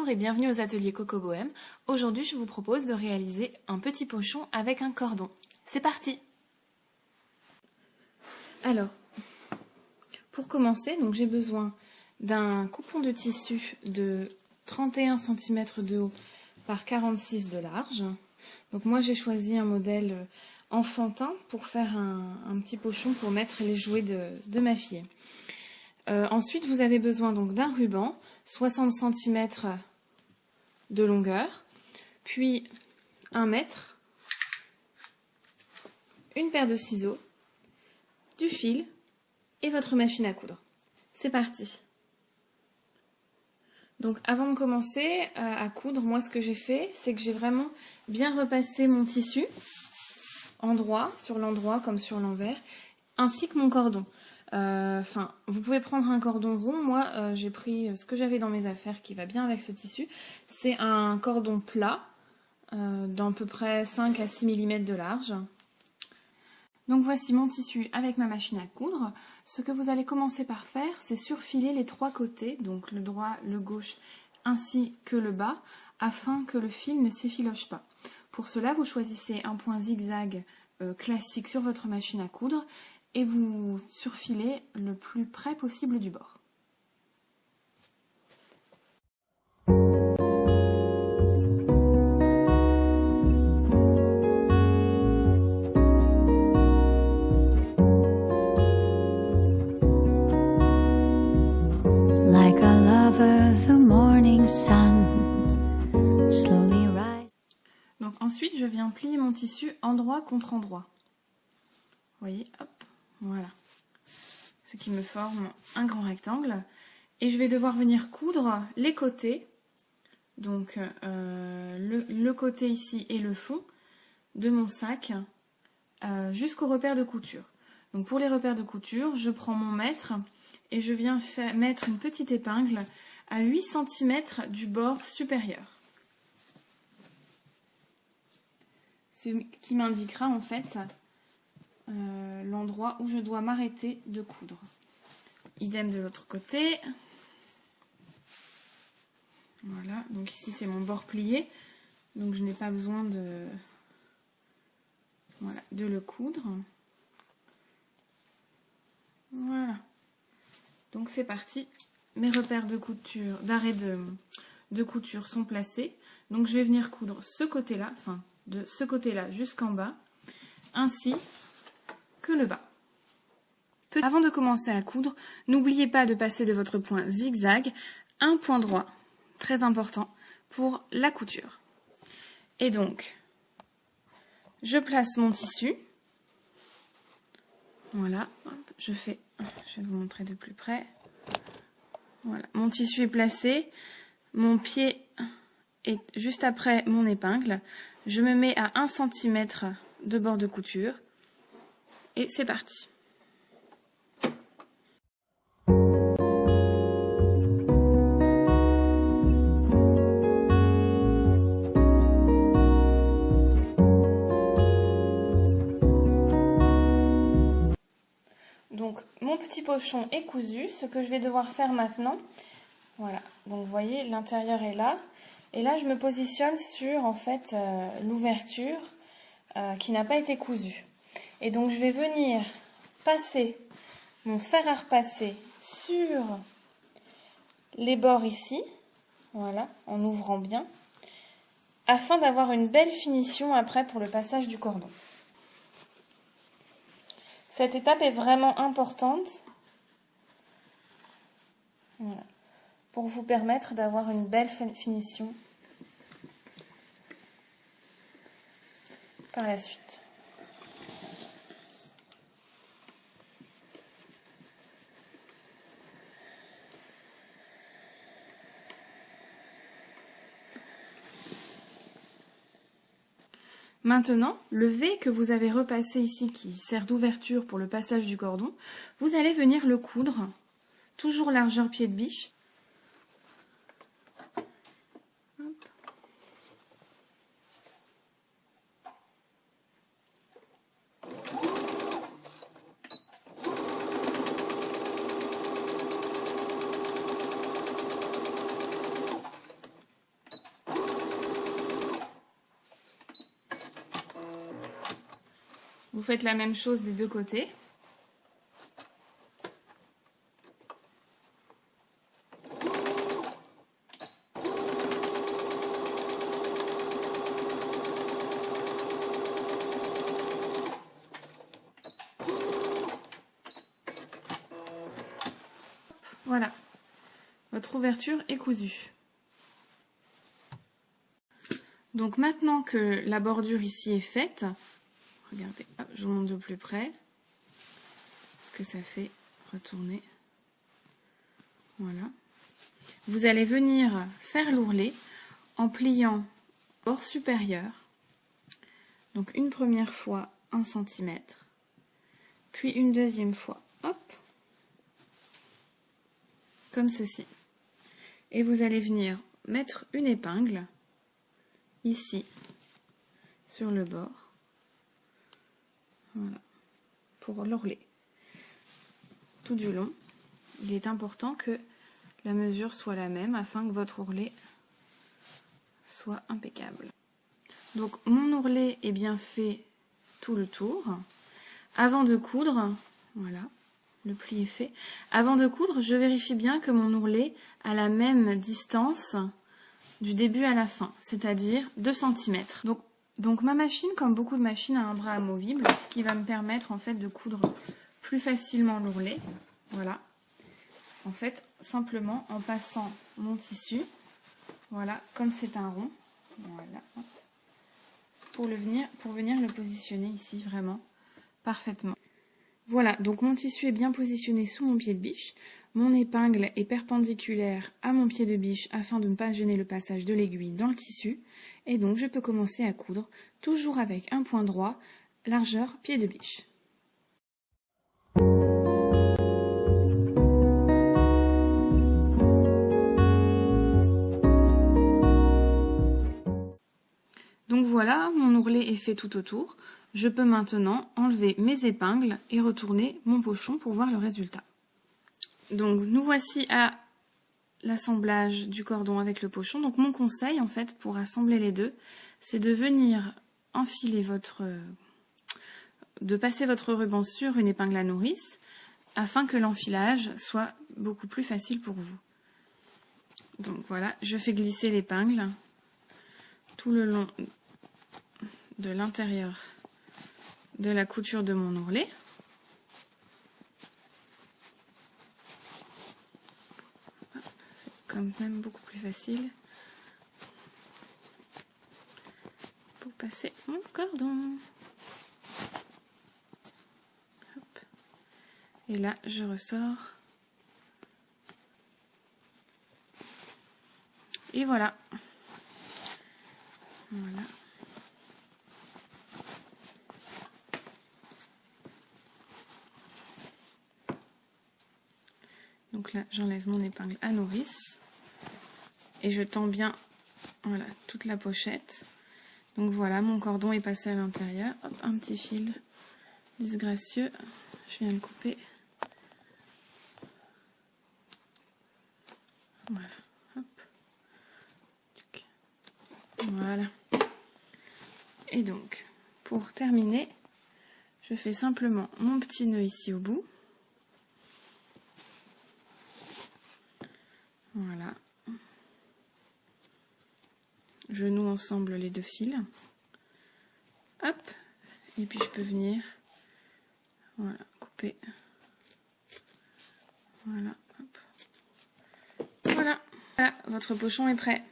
Bonjour et bienvenue aux ateliers Coco Bohème. Aujourd'hui, je vous propose de réaliser un petit pochon avec un cordon. C'est parti! Alors, pour commencer, donc j'ai besoin d'un coupon de tissu de 31 cm de haut par 46 de large. Donc moi, j'ai choisi un modèle enfantin pour faire un petit pochon pour mettre les jouets de ma fille. Ensuite, vous avez besoin donc d'un ruban, 60 cm de longueur, puis 1 mètre, une paire de ciseaux, du fil et votre machine à coudre. C'est parti! Donc avant de commencer à coudre, moi ce que j'ai fait, c'est que j'ai vraiment bien repassé mon tissu, endroit sur l'endroit comme sur l'envers, ainsi que mon cordon. Vous pouvez prendre un cordon rond. Moi, j'ai pris ce que j'avais dans mes affaires qui va bien avec ce tissu. C'est un cordon plat d'à peu près 5 à 6 mm de large. Donc voici mon tissu avec ma machine à coudre. Ce que vous allez commencer par faire, c'est surfiler les 3 côtés, donc le droit, le gauche, ainsi que le bas, afin que le fil ne s'effiloche pas. Pour cela, vous choisissez un point zigzag classique sur votre machine à coudre et vous surfilez le plus près possible du bord. Like a lover, the morning sun slowly rise. Donc ensuite, je viens plier mon tissu endroit contre endroit. Vous voyez, hop, voilà. Ce qui me forme un grand rectangle. Et je vais devoir venir coudre les côtés, donc le côté ici et le fond de mon sac jusqu'au repère de couture. Donc pour les repères de couture, je prends mon mètre et je viens mettre une petite épingle à 8 cm du bord supérieur. Ce qui m'indiquera en fait l'endroit où je dois m'arrêter de coudre. Idem de l'autre côté. Voilà, donc ici c'est mon bord plié, donc je n'ai pas besoin de le coudre. Voilà, donc c'est parti. Mes repères de couture, d'arrêt de couture sont placés, donc je vais venir coudre ce côté-là, enfin de ce côté-là jusqu'en bas, ainsi que le bas. Avant de commencer à coudre, n'oubliez pas de passer de votre point zigzag un point droit, très important pour la couture. Et donc, je place mon tissu. Voilà, je vais vous montrer de plus près. Voilà, mon tissu est placé, mon pied est juste après mon épingle. Je me mets à 1 cm de bord de couture et c'est parti. Donc mon petit pochon est cousu, ce que je vais devoir faire maintenant, voilà, donc vous voyez l'intérieur est là, et là je me positionne sur en fait l'ouverture qui n'a pas été cousue. Et donc je vais venir passer mon fer à repasser sur les bords ici, voilà, en ouvrant bien, afin d'avoir une belle finition après pour le passage du cordon. Cette étape est vraiment importante, voilà, pour vous permettre d'avoir une belle finition par la suite. Maintenant, le V que vous avez repassé ici, qui sert d'ouverture pour le passage du cordon, vous allez venir le coudre, toujours largeur pied de biche. Hop. Vous faites la même chose des deux côtés. Voilà, votre ouverture est cousue. Donc maintenant que la bordure ici est faite, regardez, hop, je vous montre de plus près ce que ça fait retourner. Voilà. Vous allez venir faire l'ourlet en pliant le bord supérieur. Donc une première fois 1 cm, puis une deuxième fois, hop, comme ceci. Et vous allez venir mettre une épingle ici sur le bord, voilà, pour l'ourlet. Tout du long, il est important que la mesure soit la même afin que votre ourlet soit impeccable. Donc mon ourlet est bien fait tout le tour. Avant de coudre, voilà, le pli est fait. Avant de coudre, je vérifie bien que mon ourlet a la même distance du début à la fin, c'est-à-dire 2 cm. Donc ma machine, comme beaucoup de machines, a un bras amovible, ce qui va me permettre en fait de coudre plus facilement l'ourlet. Voilà. En fait, simplement en passant mon tissu, voilà, comme c'est un rond, voilà, pour venir le positionner ici vraiment parfaitement. Voilà, donc mon tissu est bien positionné sous mon pied de biche. Mon épingle est perpendiculaire à mon pied de biche afin de ne pas gêner le passage de l'aiguille dans le tissu. Et donc je peux commencer à coudre, toujours avec un point droit, largeur pied de biche. Donc voilà, mon ourlet est fait tout autour. Je peux maintenant enlever mes épingles et retourner mon pochon pour voir le résultat. Donc nous voici à l'assemblage du cordon avec le pochon. Donc mon conseil en fait pour assembler les deux, c'est de venir enfiler de passer votre ruban sur une épingle à nourrice afin que l'enfilage soit beaucoup plus facile pour vous. Donc voilà, je fais glisser l'épingle tout le long de l'intérieur de la couture de mon ourlet. C'est quand même beaucoup plus facile pour passer mon cordon. Hop. Et là, je ressors. Et voilà. Voilà. Donc là, j'enlève mon épingle à nourrice et je tends bien, voilà, toute la pochette. Donc voilà, mon cordon est passé à l'intérieur. Hop, un petit fil disgracieux. Je viens le couper. Voilà. Hop. Voilà. Et donc, pour terminer, je fais simplement mon petit nœud ici au bout. Voilà. Je noue ensemble les deux fils. Hop. Et puis je peux venir, voilà, couper. Voilà. Hop. Voilà. Voilà, votre pochon est prêt.